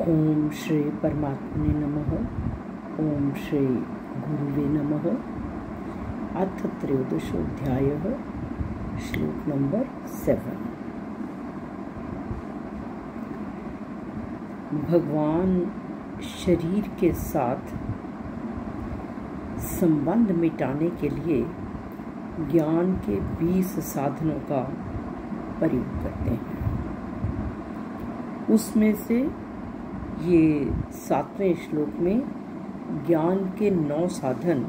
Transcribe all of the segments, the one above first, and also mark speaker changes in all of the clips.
Speaker 1: ओम श्री परमात्मने नमः। ओम श्री गुरुवे नमः। अथ त्रयोदशोऽध्यायः, श्लोक नंबर 7। भगवान शरीर के साथ संबंध मिटाने के लिए ज्ञान के 20 साधनों का प्रयोग करते हैं। उसमें से ये 7वें श्लोक में ज्ञान के 9 साधन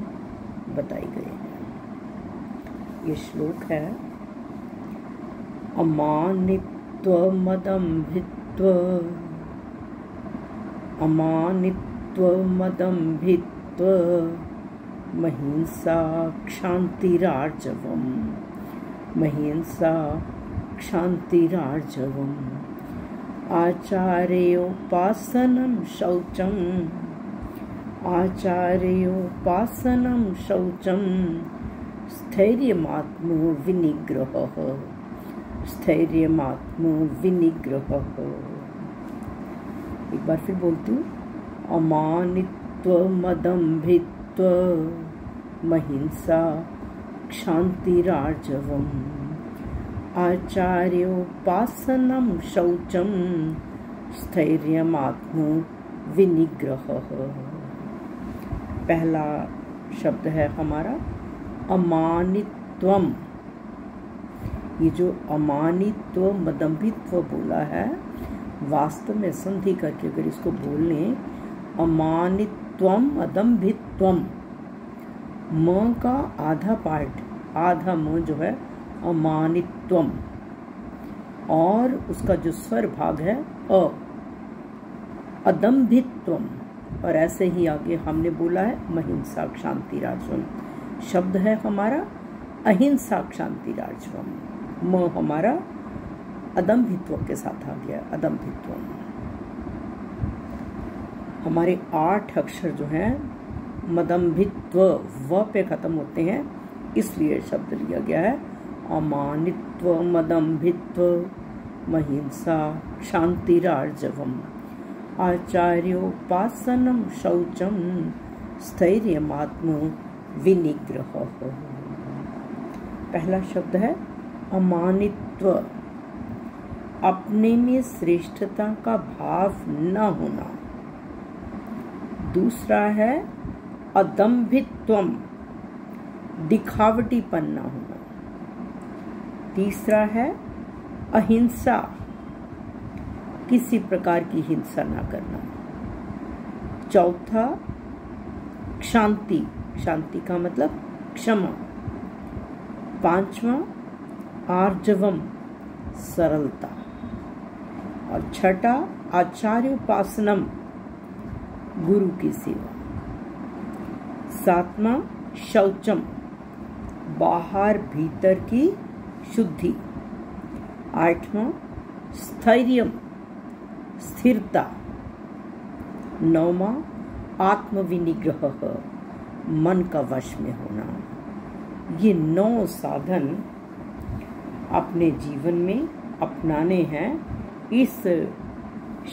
Speaker 1: बताए गए हैं। ये श्लोक है अमानित्व मदम्भित्व, अमानित्व मदम्भित्व महिंसा क्षान्तिरार्जवम्, महिंसा क्षान्तिरार्जवम् आचार्योपासनं शौचं, आचार्योपासनं शौचं स्थैर्यमात्मो विनिग्रहः, स्थैर्यमात्मो विनिग्रहः। एक बार फिर बोलती हूँ। अमानित्व मदम्भित्व महिंसा क्षान्तिरार्जवम् आचार्योपासनं शौचं स्थैर्यमात्मो विनिग्रहः। पहला शब्द है हमारा अमानित्वम। ये जो अमानित्व मदम्भित्व बोला है, वास्तव में संधि करके अगर इसको बोल लें, अमानित्वम मदम्भित्वम, म का आधा पार्ट, आधा म जो है अमानित्वम, और उसका जो स्वर भाग है अदम्भित्वम, और ऐसे ही आगे हमने बोला है महिंसा क्षान्तिरार्जवम्। शब्द है हमारा अहिंसा क्षान्तिरार्जवम्। म हमारा अदम्भित्व के साथ आ गया, अदम्भित्वम। हमारे 8 अक्षर जो हैं मदम्भित्व व पे खत्म होते हैं, इसलिए शब्द लिया गया है अमानित्व मदम्भित्व महिंसा क्षान्तिरार्जवम् आचार्योपासनं शौचं स्थैर्यमात्मो विनिग्रहः। पहला शब्द है अमानित्व, अपने में श्रेष्ठता का भाव न होना। दूसरा है अदम्भित्वम, दिखावटीपन न होना। तीसरा है अहिंसा, किसी प्रकार की हिंसा ना करना। चौथा क्षांति, क्षांति का मतलब क्षमा। 5वां आर्जवम, सरलता। और 6ठा आचार्योपासनम, गुरु की सेवा। 7वां शौचम, बाहर भीतर की शुद्धि। 8वां स्थैर्यम, स्थिरता। 9वां आत्मविनिग्रह, मन का वश में होना। ये 9 साधन अपने जीवन में अपनाने हैं, इस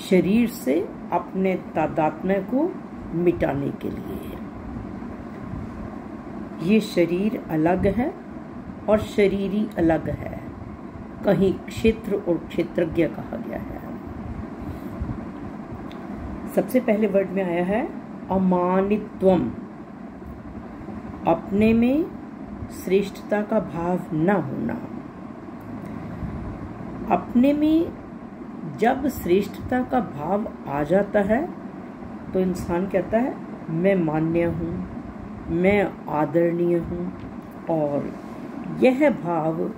Speaker 1: शरीर से अपने तादात्म्य को मिटाने के लिए। ये शरीर अलग है और शरीरी अलग है, कहीं क्षेत्र और क्षेत्रज्ञ कहा गया है। सबसे पहले वर्ड में आया है अमानित्वम, अपने में श्रेष्ठता का भाव न होना। अपने में जब श्रेष्ठता का भाव आ जाता है तो इंसान कहता है मैं मान्य हूँ, मैं आदरणीय हूँ, और यह भाव,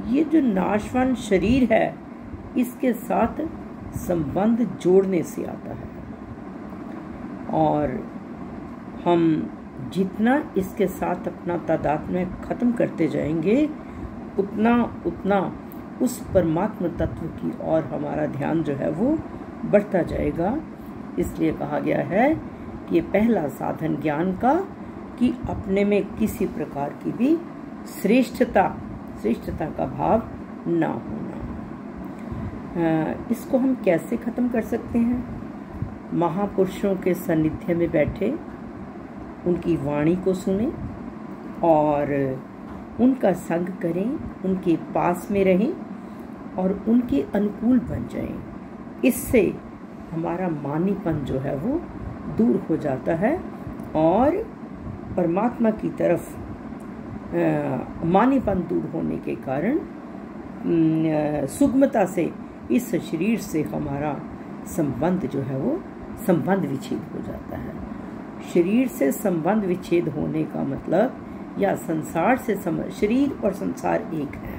Speaker 1: ये जो नाशवान शरीर है, इसके साथ संबंध जोड़ने से आता है। और हम जितना इसके साथ अपना तादात्म्य खत्म करते जाएंगे, उतना उतना उस परमात्म तत्व की और हमारा ध्यान जो है वो बढ़ता जाएगा। इसलिए कहा गया है कि ये पहला साधन ज्ञान का, कि अपने में किसी प्रकार की भी श्रेष्ठता का भाव न होना। इसको हम कैसे ख़त्म कर सकते हैं? महापुरुषों के सानिध्य में बैठे उनकी वाणी को सुने और उनका संग करें, उनके पास में रहें और उनके अनुकूल बन जाएं। इससे हमारा मानीपन जो है वो दूर हो जाता है और परमात्मा की तरफ मानीपन दूर होने के कारण सुगमता से इस शरीर से हमारा संबंध जो है वो संबंध विच्छेद हो जाता है। शरीर से संबंध विच्छेद होने का मतलब, या संसार से शरीर और संसार एक है,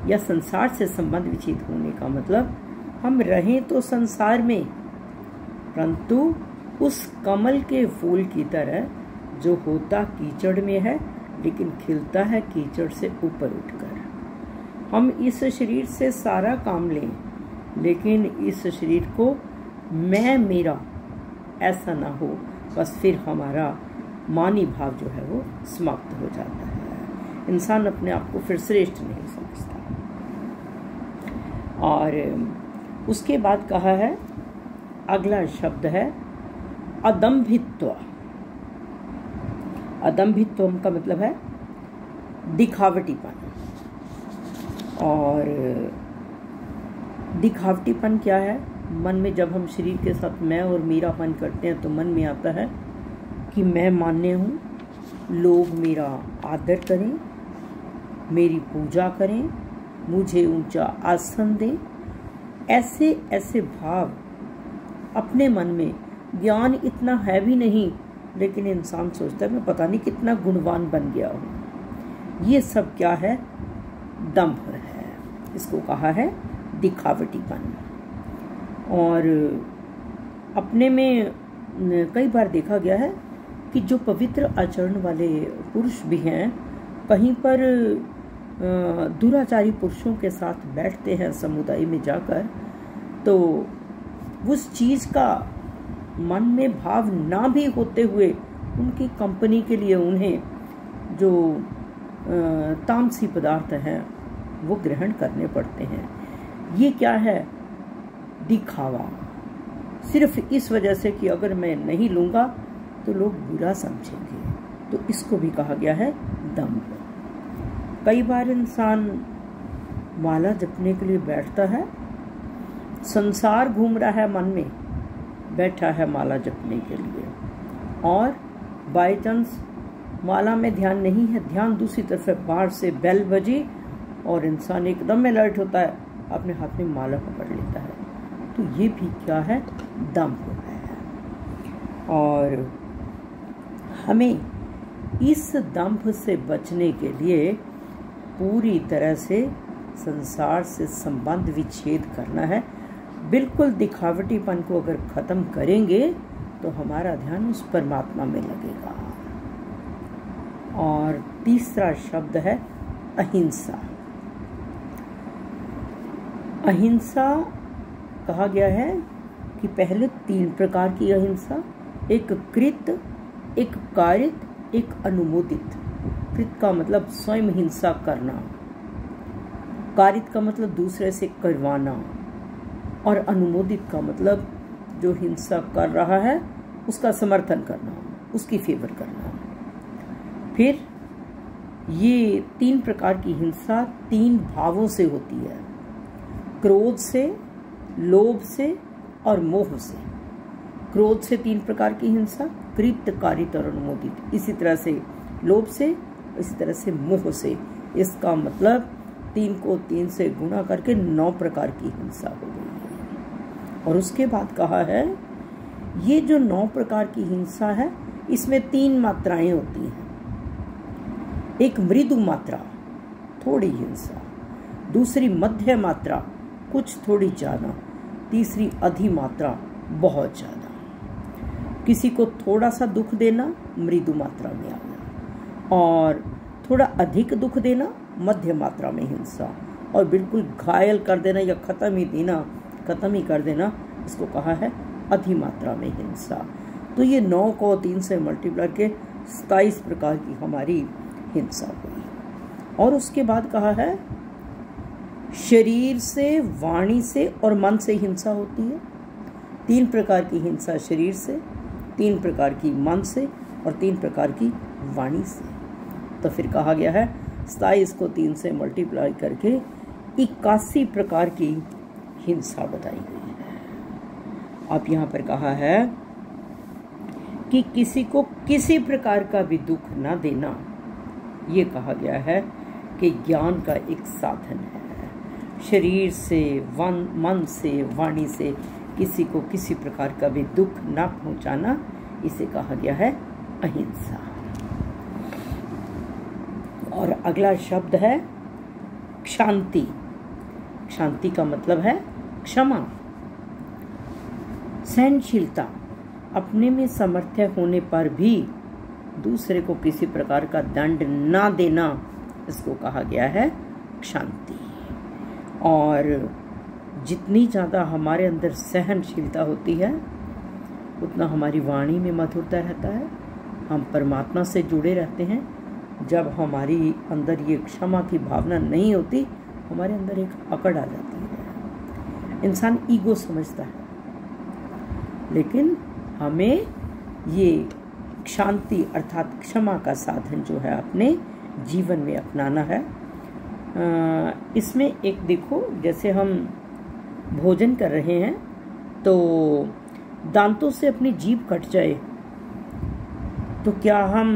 Speaker 1: या संसार से संबंध विच्छेद होने का मतलब हम रहें तो संसार में, परंतु उस कमल के फूल की तरह जो होता कीचड़ में है लेकिन खिलता है कीचड़ से ऊपर उठकर। हम इस शरीर से सारा काम लें लेकिन इस शरीर को मैं मेरा ऐसा ना हो, बस फिर हमारा मानी भाव जो है वो समाप्त हो जाता है। इंसान अपने आप को फिर श्रेष्ठ नहीं समझता। और उसके बाद कहा है, अगला शब्द है अदम्भित्व। अदम्भित्व का मतलब है दिखावटीपन। और दिखावटीपन क्या है? मन में जब हम शरीर के साथ मैं और मेरापन करते हैं तो मन में आता है कि मैं मान्य हूँ, लोग मेरा आदर करें, मेरी पूजा करें, मुझे ऊंचा आसन दें। ऐसे ऐसे भाव अपने मन में, ज्ञान इतना है भी नहीं लेकिन इंसान सोचता है मैं पता नहीं कितना गुणवान बन गया हूँ। ये सब क्या है? दंभ है। इसको कहा है दिखावटीपन। और अपने में कई बार देखा गया है कि जो पवित्र आचरण वाले पुरुष भी हैं, कहीं पर दुराचारी पुरुषों के साथ बैठते हैं समुदाय में जाकर, तो उस चीज़ का मन में भाव ना भी होते हुए उनकी कंपनी के लिए उन्हें जो तामसी पदार्थ हैं वो ग्रहण करने पड़ते हैं। ये क्या है? दिखावा। सिर्फ इस वजह से कि अगर मैं नहीं लूँगा तो लोग बुरा समझेंगे, तो इसको भी कहा गया है दंभ। कई बार इंसान माला जपने के लिए बैठता है, संसार घूम रहा है मन में, बैठा है माला जपने के लिए, और बाय चांस माला में ध्यान नहीं है, ध्यान दूसरी तरफ है, बाहर से बेल बजी और इंसान एकदम अलर्ट होता है, अपने हाथ में माला पकड़ लेता है। तो ये भी क्या है? दंभ है। और हमें इस दंभ से बचने के लिए पूरी तरह से संसार से संबंध विच्छेद करना है। बिल्कुल दिखावटीपन को अगर खत्म करेंगे तो हमारा ध्यान उस परमात्मा में लगेगा। और तीसरा शब्द है अहिंसा। अहिंसा कहा गया है कि पहले 3 प्रकार की अहिंसा, एक कृत, एक कारित, एक अनुमोदित। कृत का मतलब स्वयं हिंसा करना, कारित का मतलब दूसरे से करवाना, और अनुमोदित का मतलब जो हिंसा कर रहा है उसका समर्थन करना, उसकी फेवर करना। फिर ये 3 प्रकार की हिंसा 3 भावों से होती है, क्रोध से, लोभ से और मोह से। क्रोध से 3 प्रकार की हिंसा, कृत, कारित और अनुमोदित। इसी तरह से लोभ से, इसी तरह से मोह से। इसका मतलब 3 को 3 से गुणा करके 9 प्रकार की हिंसा हो गई है। और उसके बाद कहा है ये जो 9 प्रकार की हिंसा है इसमें 3 मात्राएं होती हैं। एक मृदु मात्रा, थोड़ी हिंसा, दूसरी मध्य मात्रा, कुछ थोड़ी ज़्यादा, तीसरी अधिमात्रा, बहुत ज़्यादा। किसी को थोड़ा सा दुख देना मृदु मात्रा में आ गया, और थोड़ा अधिक दुख देना मध्य मात्रा में हिंसा, और बिल्कुल घायल कर देना या खत्म ही कर देना, इसको कहा है अधिमात्रा में हिंसा। तो ये 9 को 3 से मल्टीप्लाई के 27 प्रकार की हमारी हिंसा हुई। और उसके बाद कहा है शरीर से, वाणी से और मन से हिंसा होती है। 3 प्रकार की हिंसा शरीर से, 3 प्रकार की मन से और 3 प्रकार की वाणी से। तो फिर कहा गया है 27 को 3 से मल्टीप्लाई करके 81 प्रकार की हिंसा बताई गई है। अब यहाँ पर कहा है कि किसी को किसी प्रकार का भी दुख ना देना, ये कहा गया है कि ज्ञान का एक साधन है। शरीर से, मन से, वाणी से किसी को किसी प्रकार का भी दुख ना पहुंचाना, इसे कहा गया है अहिंसा। और अगला शब्द है क्षांति। क्षांति का मतलब है क्षमा, सहनशीलता, अपने में सामर्थ्य होने पर भी दूसरे को किसी प्रकार का दंड ना देना, इसको कहा गया है क्षांति। और जितनी ज़्यादा हमारे अंदर सहनशीलता होती है उतना हमारी वाणी में मधुरता रहता है, हम परमात्मा से जुड़े रहते हैं। जब हमारी अंदर ये क्षमा की भावना नहीं होती, हमारे अंदर एक अकड़ आ जाती है, इंसान ईगो समझता है। लेकिन हमें ये शांति अर्थात क्षमा का साधन जो है अपने जीवन में अपनाना है। इसमें एक देखो, जैसे हम भोजन कर रहे हैं तो दांतों से अपनी जीभ कट जाए तो क्या हम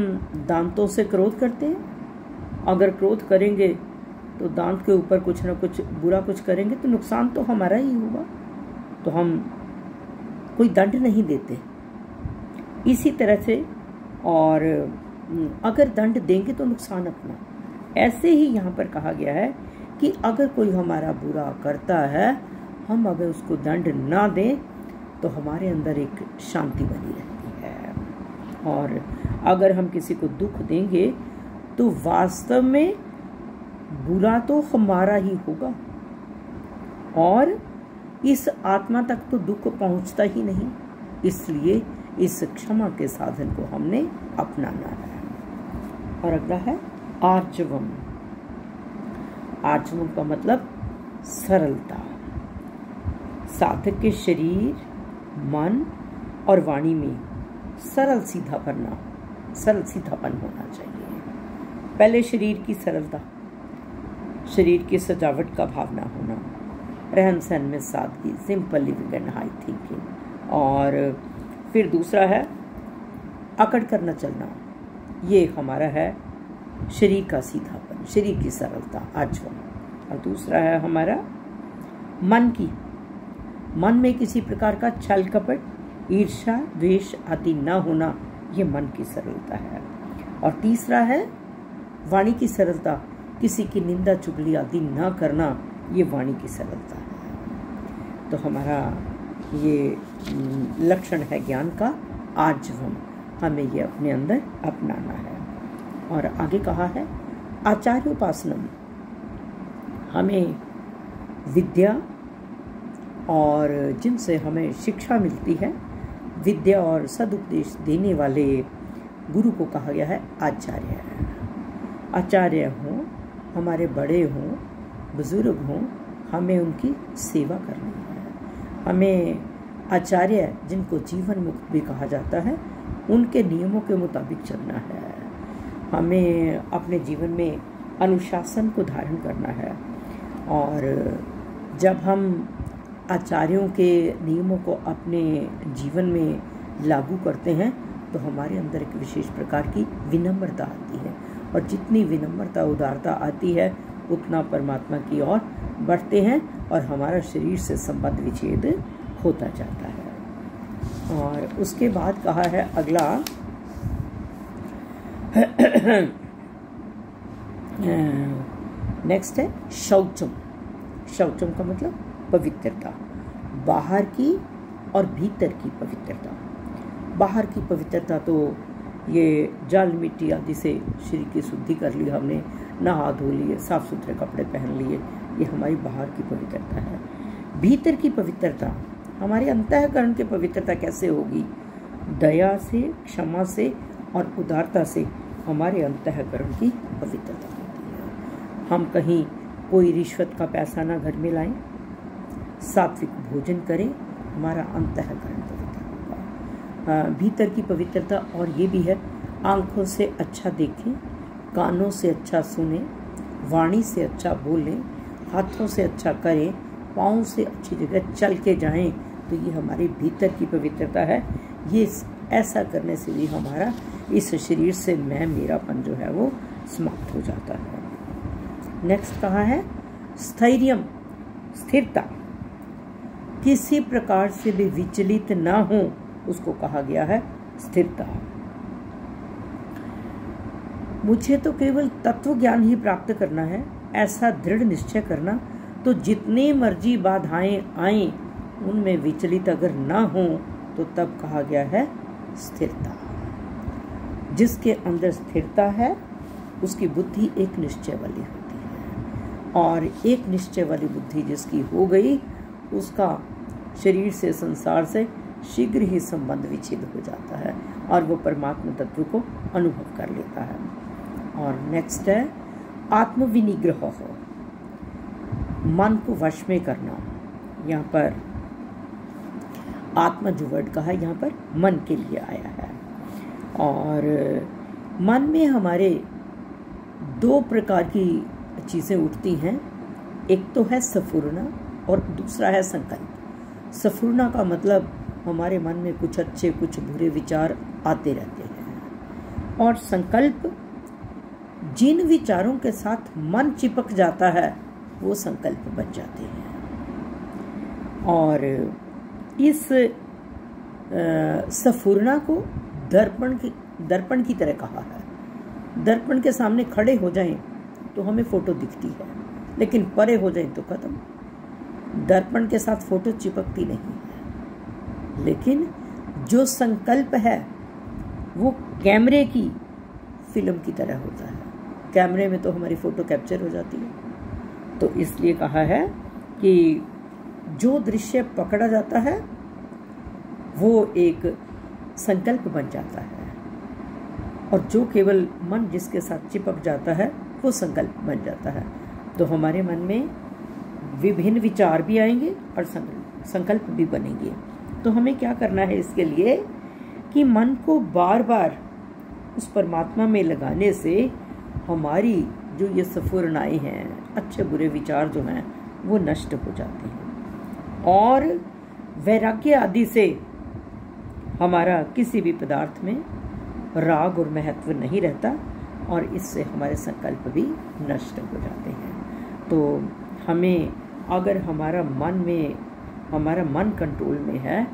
Speaker 1: दांतों से क्रोध करते हैं? अगर क्रोध करेंगे तो दांत के ऊपर कुछ ना कुछ बुरा कुछ करेंगे तो नुकसान तो हमारा ही होगा, तो हम कोई दंड नहीं देते। इसी तरह से और अगर दंड देंगे तो नुकसान अपना। ऐसे ही यहाँ पर कहा गया है कि अगर कोई हमारा बुरा करता है, हम अगर उसको दंड ना दें तो हमारे अंदर एक शांति बनी रहती है। और अगर हम किसी को दुख देंगे तो वास्तव में बुरा तो हमारा ही होगा और इस आत्मा तक तो दुख पहुंचता ही नहीं। इसलिए इस क्षमा के साधन को हमने अपनाना है। और अगला है आर्जवम। आर्जवम का मतलब सरलता। साधक के शरीर, मन और वाणी में सरल सीधापन होना चाहिए। पहले शरीर की सरलता, शरीर की सजावट का भावना होना, रहन सहन में सादगी, simple living and high thinking. और फिर दूसरा है अकड़ कर न चलना, ये हमारा है शरीर का सीधापन, शरीर की सरलता, आर्जवम। और दूसरा है हमारा मन में किसी प्रकार का छल कपट, ईर्ष्या, द्वेष आदि न होना, ये मन की सरलता है। और तीसरा है वाणी की सरलता, किसी की निंदा चुगली आदि न करना, ये वाणी की सरलता है। तो हमारा ये लक्षण है ज्ञान का आर्जवम, हमें ये अपने अंदर अपनाना है। और आगे कहा है आचार्योपासनम, हमें विद्या और जिनसे हमें शिक्षा मिलती है, विद्या और सदुपदेश देने वाले गुरु को कहा गया है आचार्य। आचार्य हों, हमारे बड़े हों, बुजुर्ग हों, हमें उनकी सेवा करनी है। हमें आचार्य जिनको जीवन मुक्त भी कहा जाता है, उनके नियमों के मुताबिक चलना है। हमें अपने जीवन में अनुशासन को धारण करना है। और जब हम आचार्यों के नियमों को अपने जीवन में लागू करते हैं तो हमारे अंदर एक विशेष प्रकार की विनम्रता आती है। और जितनी विनम्रता, उदारता आती है, उतना परमात्मा की ओर बढ़ते हैं और हमारा शरीर से संबंध विच्छेद होता जाता है। और उसके बाद कहा है अगला नेक्स्ट है शौचम। शौचम का मतलब पवित्रता, बाहर की और भीतर की पवित्रता। बाहर की पवित्रता तो ये जल मिट्टी आदि से शरीर की शुद्धि कर ली हमने, नहा धो लिए, साफ सुथरे कपड़े पहन लिए, ये हमारी बाहर की पवित्रता है। भीतर की पवित्रता, हमारे अंतःकरण की पवित्रता कैसे होगी? दया से, क्षमा से और उदारता से हमारे अंतःकरण की पवित्रता होती है। हम कहीं कोई रिश्वत का पैसा ना घर में लाएं, सात्विक भोजन करें, हमारा अंतःकरण पवित्र होगा। भीतर की पवित्रता और ये भी है, आंखों से अच्छा देखें, कानों से अच्छा सुने, वाणी से अच्छा बोलें, हाथों से अच्छा करें, पाँव से अच्छी जगह चल के जाएं, तो ये हमारी भीतर की पवित्रता है। ये ऐसा करने से भी हमारा इस शरीर से मैं मेरापन जो है वो समाप्त हो जाता है। नेक्स्ट कहाँ है? स्थैर्यम, स्थिरता। किसी प्रकार से भी विचलित ना हो, उसको कहा गया है स्थिरता। मुझे तो केवल तत्व ज्ञान ही प्राप्त करना है, ऐसा दृढ़ निश्चय करना, तो जितनी मर्जी बाधाएं आए उनमें विचलित अगर ना हो तो तब कहा गया है स्थिरता। जिसके अंदर स्थिरता है उसकी बुद्धि एक निश्चय वाली होती है, और एक निश्चय वाली बुद्धि जिसकी हो गई उसका शरीर से, संसार से शीघ्र ही संबंध विच्छेद हो जाता है और वो परमात्मा तत्व को अनुभव कर लेता है। और नेक्स्ट है आत्मविनिग्रह, मन को वश में करना। यहाँ पर आत्मा जो वर्ड कहा है यहाँ पर मन के लिए आया है। और मन में हमारे दो प्रकार की चीज़ें उठती हैं, एक तो है सफुरना और दूसरा है संकल्प। सफुरना का मतलब हमारे मन में कुछ अच्छे कुछ बुरे विचार आते रहते हैं, और संकल्प जिन विचारों के साथ मन चिपक जाता है वो संकल्प बन जाते हैं। और इस सफुरना को दर्पण की तरह कहा है। दर्पण के सामने खड़े हो जाएं तो हमें फोटो दिखती है, लेकिन परे हो जाएं तो खत्म। दर्पण के साथ फोटो चिपकती नहीं है। लेकिन जो संकल्प है वो कैमरे की फिल्म की तरह होता है। कैमरे में तो हमारी फोटो कैप्चर हो जाती है। तो इसलिए कहा है कि जो दृश्य पकड़ा जाता है वो एक संकल्प बन जाता है, और जो केवल मन जिसके साथ चिपक जाता है वो संकल्प बन जाता है। तो हमारे मन में विभिन्न विचार भी आएंगे और संकल्प भी बनेंगे। तो हमें क्या करना है इसके लिए कि मन को बार बार उस परमात्मा में लगाने से हमारी जो ये सफुरनाएं हैं, अच्छे बुरे विचार जो हैं वो नष्ट हो जाते हैं, और वैराग्य आदि से हमारा किसी भी पदार्थ में राग और महत्व नहीं रहता, और इससे हमारे संकल्प भी नष्ट हो जाते हैं। तो हमें अगर हमारा मन कंट्रोल में है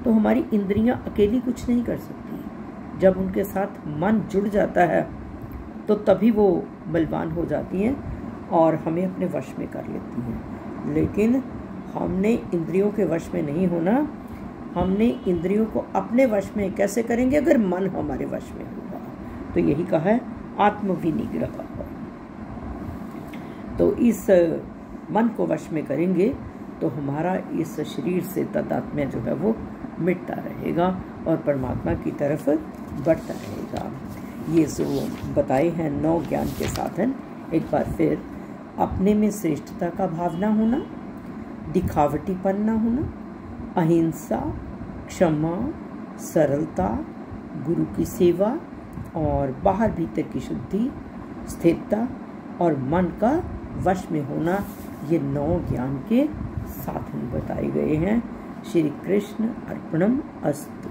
Speaker 1: तो हमारी इंद्रियां अकेली कुछ नहीं कर सकती। जब उनके साथ मन जुड़ जाता है तो तभी वो बलवान हो जाती हैं और हमें अपने वश में कर लेती हैं। लेकिन हमने इंद्रियों के वश में नहीं होना। हमने इंद्रियों को अपने वश में कैसे करेंगे? अगर मन हमारे वश में होगा। तो यही कहा है आत्मविनिग्रह। तो इस मन को वश में करेंगे तो हमारा इस शरीर से तादात्म्य जो है वो मिटता रहेगा और परमात्मा की तरफ बढ़ता रहेगा। ये जो बताए हैं 9 ज्ञान के साधन, एक बार फिर अपने में श्रेष्ठता का भाव ना होना, दिखावटीपन ना होना, अहिंसा, क्षमा, सरलता, गुरु की सेवा और बाहर भीतर की शुद्धि, स्थिरता और मन का वश में होना, ये 9 ज्ञान के साधन बताए गए हैं। श्री कृष्ण अर्पणम अस्तु।